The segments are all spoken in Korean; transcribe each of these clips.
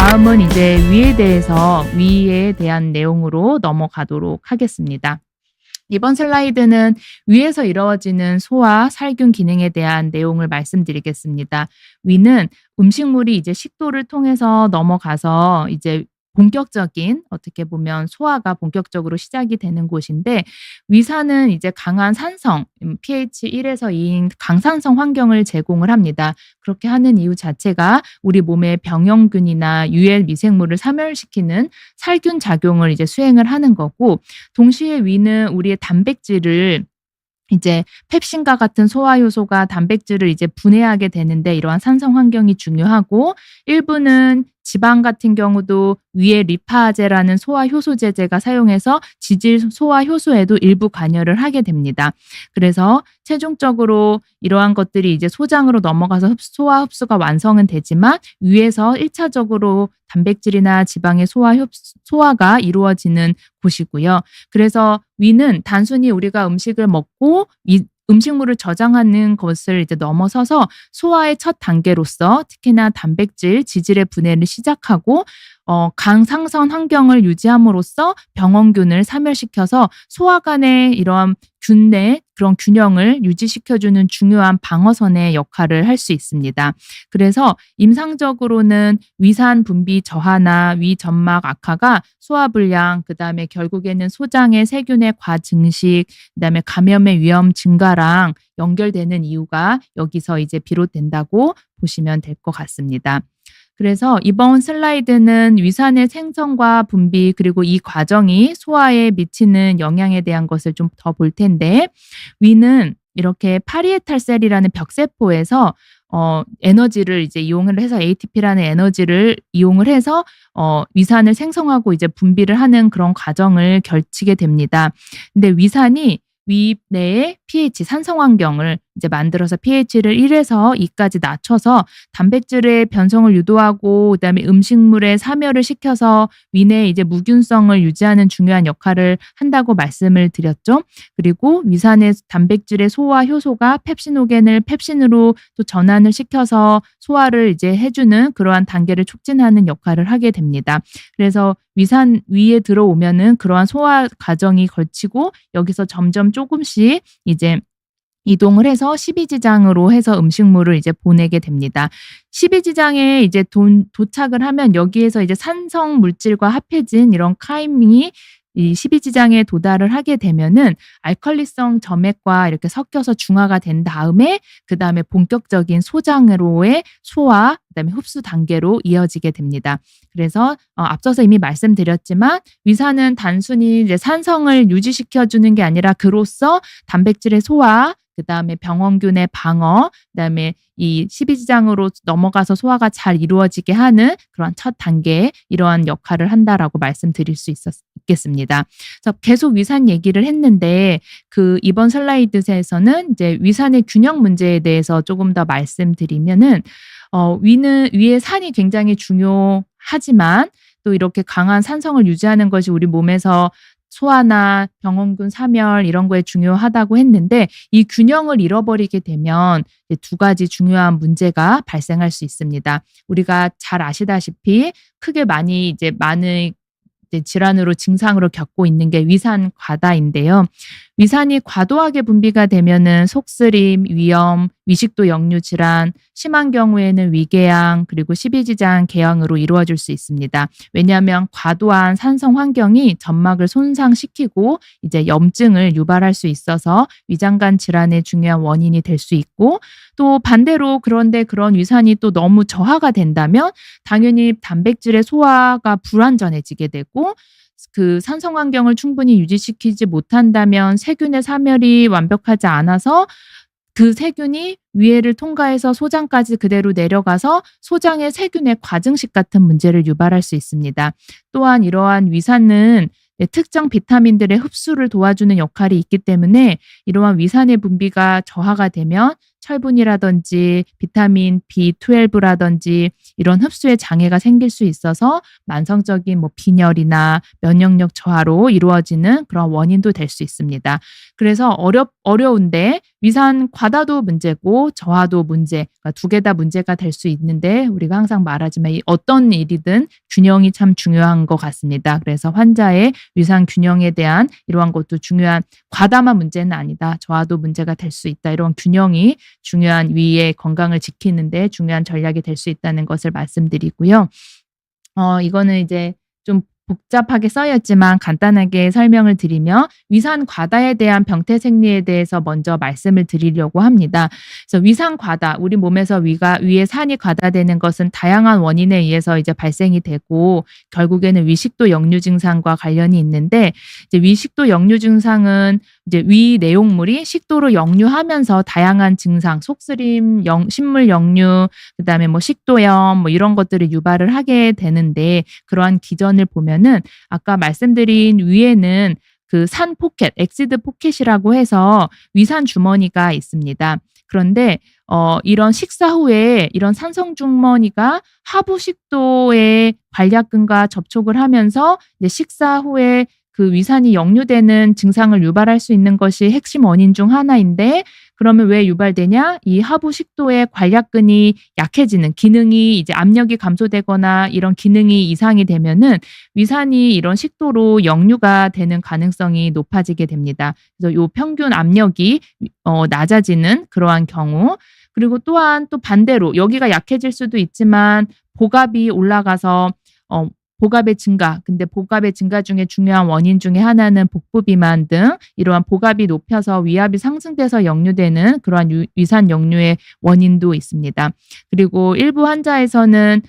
다음은 이제 위에 대한 내용으로 넘어가도록 하겠습니다. 이번 슬라이드는 위에서 이루어지는 소화, 살균 기능에 대한 내용을 말씀드리겠습니다. 위는 음식물이 이제 식도를 통해서 넘어가서 이제 본격적인 어떻게 보면 소화가 본격적으로 시작이 되는 곳인데, 위산은 이제 강한 산성, pH 1에서 2인 강산성 환경을 제공을 합니다. 그렇게 하는 이유 자체가 우리 몸의 병영균이나 유해 미생물을 사멸시키는 살균 작용을 이제 수행을 하는 거고, 동시에 위는 우리의 단백질을 이제 펩신과 같은 소화 효소가 단백질을 이제 분해하게 되는데, 이러한 산성 환경이 중요하고, 일부는 지방 같은 경우도 위에 리파제라는 소화 효소 제제가 사용해서 지질 소화 효소에도 일부 관여를 하게 됩니다. 그래서 최종적으로 이러한 것들이 이제 소장으로 넘어가서 소화 흡수가 완성은 되지만, 위에서 1차적으로 단백질이나 지방의 소화가 이루어지는 곳이고요. 그래서 위는 단순히 우리가 음식을 먹고 음식물을 저장하는 것을 이제 넘어서서 소화의 첫 단계로서 특히나 단백질, 지질의 분해를 시작하고, 강상선 환경을 유지함으로써 병원균을 사멸시켜서 소화관의 이러한 균내 그런 균형을 유지시켜주는 중요한 방어선의 역할을 할 수 있습니다. 그래서 임상적으로는 위산 분비 저하나 위 점막 악화가 소화불량, 그다음에 결국에는 소장의 세균의 과증식, 그다음에 감염의 위험 증가랑 연결되는 이유가 여기서 이제 비롯된다고 보시면 될 것 같습니다. 그래서 이번 슬라이드는 위산의 생성과 분비, 그리고 이 과정이 소화에 미치는 영향에 대한 것을 좀 더 볼 텐데, 위는 이렇게 파리에탈셀이라는 벽세포에서 에너지를 이제 이용을 해서 ATP라는 에너지를 이용을 해서 위산을 생성하고 이제 분비를 하는 그런 과정을 거치게 됩니다. 근데 위산이 위 내의 pH 산성 환경을 이제 만들어서 pH를 1에서 2까지 낮춰서 단백질의 변성을 유도하고, 그다음에 음식물의 사멸을 시켜서 위내에 이제 무균성을 유지하는 중요한 역할을 한다고 말씀을 드렸죠. 그리고 위산의 단백질의 소화 효소가 펩시노겐을 펩신으로 또 전환을 시켜서 소화를 이제 해주는 그러한 단계를 촉진하는 역할을 하게 됩니다. 그래서 위산 위에 들어오면은 그러한 소화 과정이 거치고, 여기서 점점 조금씩 이제 이동을 해서 12지장으로 해서 음식물을 이제 보내게 됩니다. 12지장에 이제 도착을 하면 여기에서 이제 산성 물질과 합해진 이런 카이민이 이 12지장에 도달을 하게 되면은 알칼리성 점액과 이렇게 섞여서 중화가 된 다음에, 그다음에 본격적인 소장으로의 소화, 그다음에 흡수 단계로 이어지게 됩니다. 그래서 앞서서 이미 말씀드렸지만, 위산은 단순히 이제 산성을 유지시켜 주는 게 아니라 그로써 단백질의 소화, 그다음에 병원균의 방어, 그다음에 이 12지장으로 넘어가서 소화가 잘 이루어지게 하는 그런 첫 단계에 이러한 역할을 한다라고 말씀드릴 수 있겠습니다. 그래서 계속 위산 얘기를 했는데, 그 이번 슬라이드에서는 이제 위산의 균형 문제에 대해서 조금 더 말씀드리면은, 위의 산이 굉장히 중요하지만 또 이렇게 강한 산성을 유지하는 것이 우리 몸에서 소화나 병원균 사멸 이런 거에 중요하다고 했는데, 이 균형을 잃어버리게 되면 이제 두 가지 중요한 문제가 발생할 수 있습니다. 우리가 잘 아시다시피 크게 많은 이제 질환으로 증상으로 겪고 있는 게 위산 과다인데요. 위산이 과도하게 분비가 되면은 속쓰림, 위염, 위식도 역류 질환, 심한 경우에는 위궤양, 그리고 12지장 궤양으로 이루어질 수 있습니다. 왜냐하면 과도한 산성 환경이 점막을 손상시키고 이제 염증을 유발할 수 있어서 위장관 질환의 중요한 원인이 될 수 있고, 또 반대로 그런데 그런 위산이 또 너무 저하가 된다면 당연히 단백질의 소화가 불완전해지게 되고, 그 산성 환경을 충분히 유지시키지 못한다면 세균의 사멸이 완벽하지 않아서 그 세균이 위해를 통과해서 소장까지 그대로 내려가서 소장의 세균의 과증식 같은 문제를 유발할 수 있습니다. 또한 이러한 위산은 특정 비타민들의 흡수를 도와주는 역할이 있기 때문에, 이러한 위산의 분비가 저하가 되면 철분이라든지 비타민 B12라든지 이런 흡수에 장애가 생길 수 있어서 만성적인 뭐 빈혈이나 면역력 저하로 이루어지는 그런 원인도 될 수 있습니다. 그래서 어려운데 위산 과다도 문제고 저하도 문제, 그러니까 두 개 다 문제가 될 수 있는데 우리가 항상 말하지만 이 어떤 일이든 균형이 참 중요한 것 같습니다. 그래서 환자의 위산 균형에 대한 이러한 것도 중요한, 과다만 문제는 아니다. 저하도 문제가 될 수 있다. 이런 균형이 중요한, 위의 건강을 지키는 데 중요한 전략이 될 수 있다는 것을 말씀드리고요. 이거는 이제 좀 복잡하게 쓰여 있지만 간단하게 설명을 드리면 위산 과다에 대한 병태 생리에 대해서 먼저 말씀을 드리려고 합니다. 그래서 위산 과다, 우리 몸에서 위에 산이 과다되는 것은 다양한 원인에 의해서 이제 발생이 되고 결국에는 위식도 역류 증상과 관련이 있는데, 이제 위식도 역류 증상은 이제 위 내용물이 식도로 역류하면서 다양한 증상, 속쓰림, 식물 역류, 그다음에 뭐 식도염 뭐 이런 것들을 유발을 하게 되는데, 그러한 기전을 보면은 아까 말씀드린 위에는 그 산 포켓, 엑시드 포켓이라고 해서 위산 주머니가 있습니다. 그런데 이런 식사 후에 이런 산성 주머니가 하부 식도의 관략근과 접촉을 하면서 이제 식사 후에 그 위산이 역류되는 증상을 유발할 수 있는 것이 핵심 원인 중 하나인데, 그러면 왜 유발되냐? 이 하부 식도의 관략근이 약해지는, 기능이 이제 압력이 감소되거나 이런 기능이 이상이 되면은 위산이 이런 식도로 역류가 되는 가능성이 높아지게 됩니다. 그래서 요 평균 압력이 낮아지는 그러한 경우, 그리고 또한 또 반대로 여기가 약해질 수도 있지만 복압이 올라가서 복압의 증가, 근데 복압의 증가 중에 중요한 원인 중에 하나는 복부 비만 등 이러한 복압이 높여서 위압이 상승돼서 역류되는 그러한 위산 역류의 원인도 있습니다. 그리고 일부 환자에서는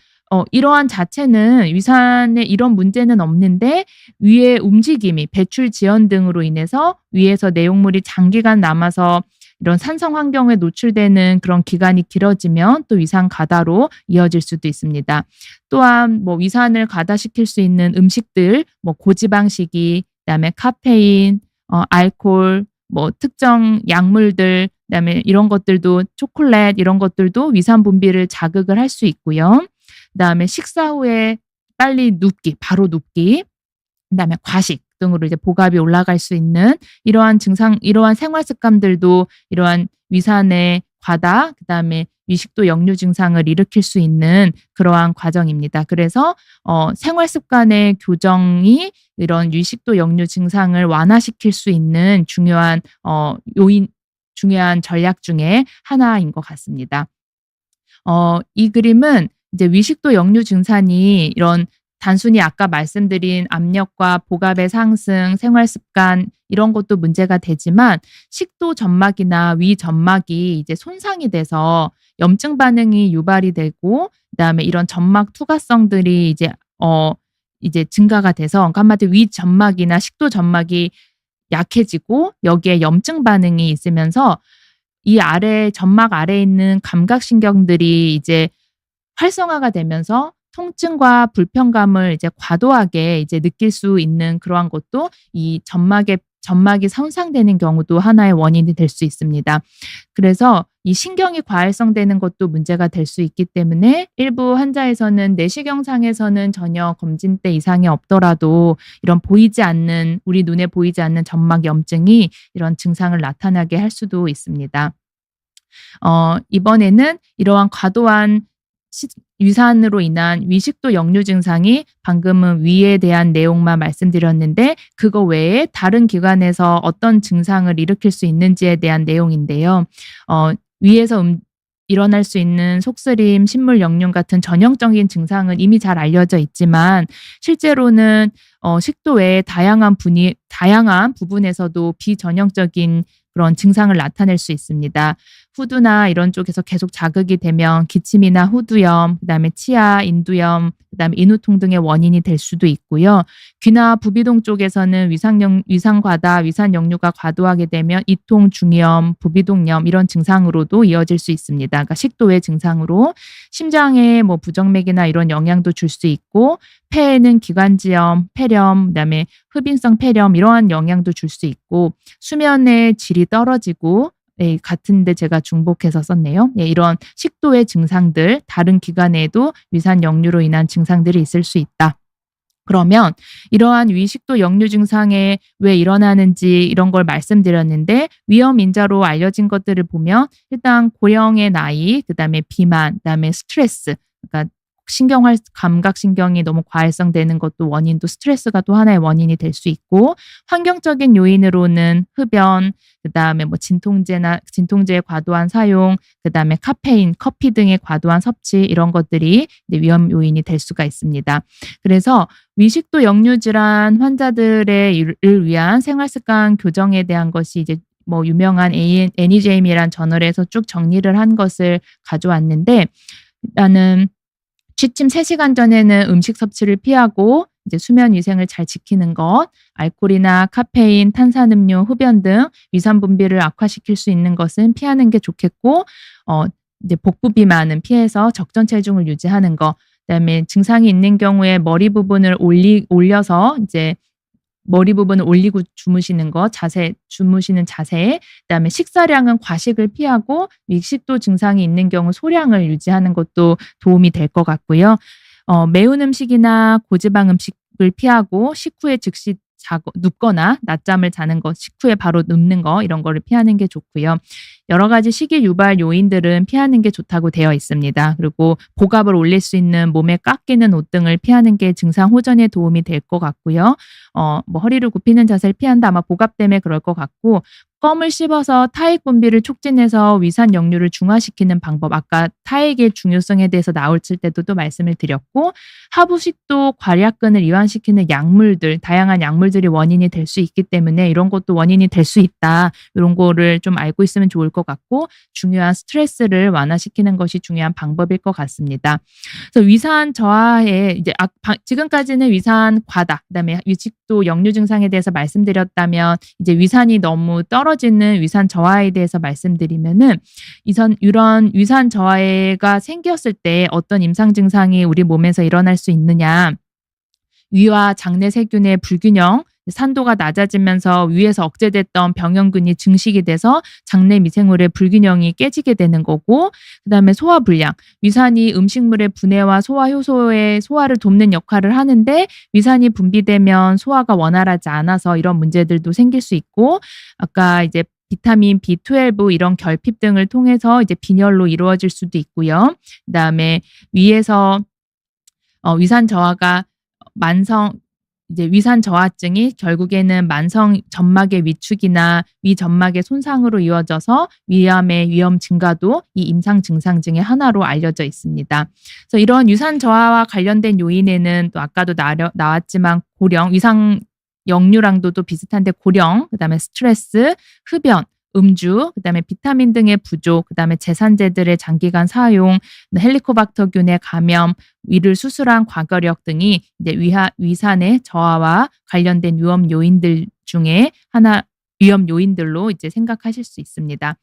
이러한 자체는 위산에 이런 문제는 없는데 위의 움직임이 배출 지연 등으로 인해서 위에서 내용물이 장기간 남아서 이런 산성 환경에 노출되는 그런 기간이 길어지면 또 위산 과다로 이어질 수도 있습니다. 또한 뭐 위산을 과다시킬 수 있는 음식들, 뭐 고지방식이, 그다음에 카페인, 알코올, 뭐 특정 약물들, 그다음에 이런 것들도, 초콜릿 이런 것들도 위산 분비를 자극을 할 수 있고요. 그다음에 식사 후에 빨리 눕기, 바로 눕기, 그다음에 과식 등으로 이제 복압이 올라갈 수 있는 이러한 증상, 이러한 생활 습관들도 이러한 위산의 과다, 그다음에 위식도 역류 증상을 일으킬 수 있는 그러한 과정입니다. 그래서 생활 습관의 교정이 이런 위식도 역류 증상을 완화시킬 수 있는 중요한 중요한 전략 중에 하나인 것 같습니다. 이 그림은 이제 위식도 역류 증상이 이런 단순히 아까 말씀드린 압력과 복압의 상승, 생활 습관 이런 것도 문제가 되지만 식도 점막이나 위 점막이 이제 손상이 돼서 염증 반응이 유발이 되고, 그다음에 이런 점막 투과성들이 이제 증가가 돼서, 그러니까 한마디로 위 점막이나 식도 점막이 약해지고 여기에 염증 반응이 있으면서 이 점막 아래에 있는 감각신경들이 이제 활성화가 되면서 통증과 불편감을 이제 과도하게 이제 느낄 수 있는 그러한 것도 이 점막이 손상되는 경우도 하나의 원인이 될 수 있습니다. 그래서 이 신경이 과활성되는 것도 문제가 될 수 있기 때문에 일부 환자에서는 내시경상에서는 전혀 검진 때 이상이 없더라도 이런 우리 눈에 보이지 않는 점막 염증이 이런 증상을 나타나게 할 수도 있습니다. 이번에는 이러한 과도한 위산으로 인한 위식도 역류 증상이, 방금은 위에 대한 내용만 말씀드렸는데 그거 외에 다른 기관에서 어떤 증상을 일으킬 수 있는지에 대한 내용인데요. 위에서 일어날 수 있는 속쓰림, 식물 역류 같은 전형적인 증상은 이미 잘 알려져 있지만 실제로는 식도 외에 다양한 부분에서도 비전형적인 그런 증상을 나타낼 수 있습니다. 후두나 이런 쪽에서 계속 자극이 되면 기침이나 후두염, 그다음에 치아, 인두염, 그다음에 인후통 등의 원인이 될 수도 있고요. 귀나 부비동 쪽에서는 위산 과다, 위산 역류가 과도하게 되면 이통, 중이염, 부비동염 이런 증상으로도 이어질 수 있습니다. 그러니까 식도 외 증상으로 심장에 뭐 부정맥이나 이런 영향도 줄 수 있고, 폐에는 기관지염, 폐렴, 그다음에 흡인성 폐렴 이러한 영향도 줄 수 있고, 수면의 질이 떨어지고 예, 같은데 제가 중복해서 썼네요. 예, 이런 식도의 증상들, 다른 기관에도 위산 역류로 인한 증상들이 있을 수 있다. 그러면 이러한 위식도 역류 증상에 왜 일어나는지 이런 걸 말씀드렸는데, 위험 인자로 알려진 것들을 보면 일단 고령의 나이, 그다음에 비만, 그다음에 스트레스, 그러니까 감각신경이 너무 과활성되는 것도 원인도, 스트레스가 또 하나의 원인이 될 수 있고, 환경적인 요인으로는 흡연, 그다음에 뭐 진통제의 과도한 사용, 그다음에 카페인, 커피 등의 과도한 섭취, 이런 것들이 이제 위험 요인이 될 수가 있습니다. 그래서 위식도 역류 질환 환자들을 위한 생활 습관 교정에 대한 것이 이제 뭐 유명한 애니제임이란 저널에서 쭉 정리를 한 것을 가져왔는데, 일단은 취침 3시간 전에는 음식 섭취를 피하고 이제 수면 위생을 잘 지키는 것, 알코올이나 카페인, 탄산음료, 흡연 등 위산 분비를 악화시킬 수 있는 것은 피하는 게 좋겠고, 이제 복부 비만은 피해서 적정 체중을 유지하는 것, 그다음에 증상이 있는 경우에 머리 부분을 올려서 이제 머리 부분을 올리고 주무시는 것, 주무시는 자세, 그다음에 식사량은 과식을 피하고 미식도 증상이 있는 경우 소량을 유지하는 것도 도움이 될 것 같고요. 매운 음식이나 고지방 음식을 피하고 식후에 즉시 눕거나 낮잠을 자는 것, 식후에 바로 눕는 거, 이런 거를 피하는 게 좋고요. 여러 가지 식이 유발 요인들은 피하는 게 좋다고 되어 있습니다. 그리고 복압을 올릴 수 있는 몸에 깎이는 옷 등을 피하는 게 증상 호전에 도움이 될 것 같고요. 뭐 허리를 굽히는 자세를 피한다, 아마 복압 때문에 그럴 것 같고, 껌을 씹어서 타액 분비를 促진해서 위산 역류를 중화시키는 방법, 아까 타액의 중요성에 대해서 나올칠 때도 또 말씀을 드렸고, 하부식도 괄약근을 이완시키는 약물들, 다양한 약물들이 원인이 될 수 있기 때문에 이런 것도 원인이 될 수 있다, 이런 거를 좀 알고 있으면 좋을 것 같고, 중요한 스트레스를 완화시키는 것이 중요한 방법일 것 같습니다. 그래서 위산 저하에 이제 지금까지는 위산 과다, 그다음에 위식도 역류 증상에 대해서 말씀드렸다면, 이제 위산이 너무 떨어지는 위산 저하에 대해서 말씀드리면은, 이런 위산 저하가 생겼을 때 어떤 임상 증상이 우리 몸에서 일어날 수 있느냐. 위와 장내 세균의 불균형, 산도가 낮아지면서 위에서 억제됐던 병형균이 증식이 돼서 장내 미생물의 불균형이 깨지게 되는 거고, 그다음에 소화 불량, 위산이 음식물의 분해와 소화 효소의 소화를 돕는 역할을 하는데 위산이 분비되면 소화가 원활하지 않아서 이런 문제들도 생길 수 있고, 아까 이제 비타민 B12 이런 결핍 등을 통해서 이제 빈혈로 이루어질 수도 있고요. 그다음에 위에서 위산 저하가 이제 위산 저하증이 결국에는 만성 점막의 위축이나 위점막의 손상으로 이어져서 위암의 위험 증가도 이 임상 증상 중에 하나로 알려져 있습니다. 그래서 이런 위산 저하와 관련된 요인에는 또 아까도 나왔지만 고령, 위산 역류랑도 또 비슷한데 고령, 그다음에 스트레스, 흡연, 음주, 그다음에 비타민 등의 부족, 그다음에 제산제들의 장기간 사용, 헬리코박터균의 감염, 위를 수술한 과거력 등이 이제 위산의 저하와 관련된 위험 요인들 중에 위험 요인들로 이제 생각하실 수 있습니다.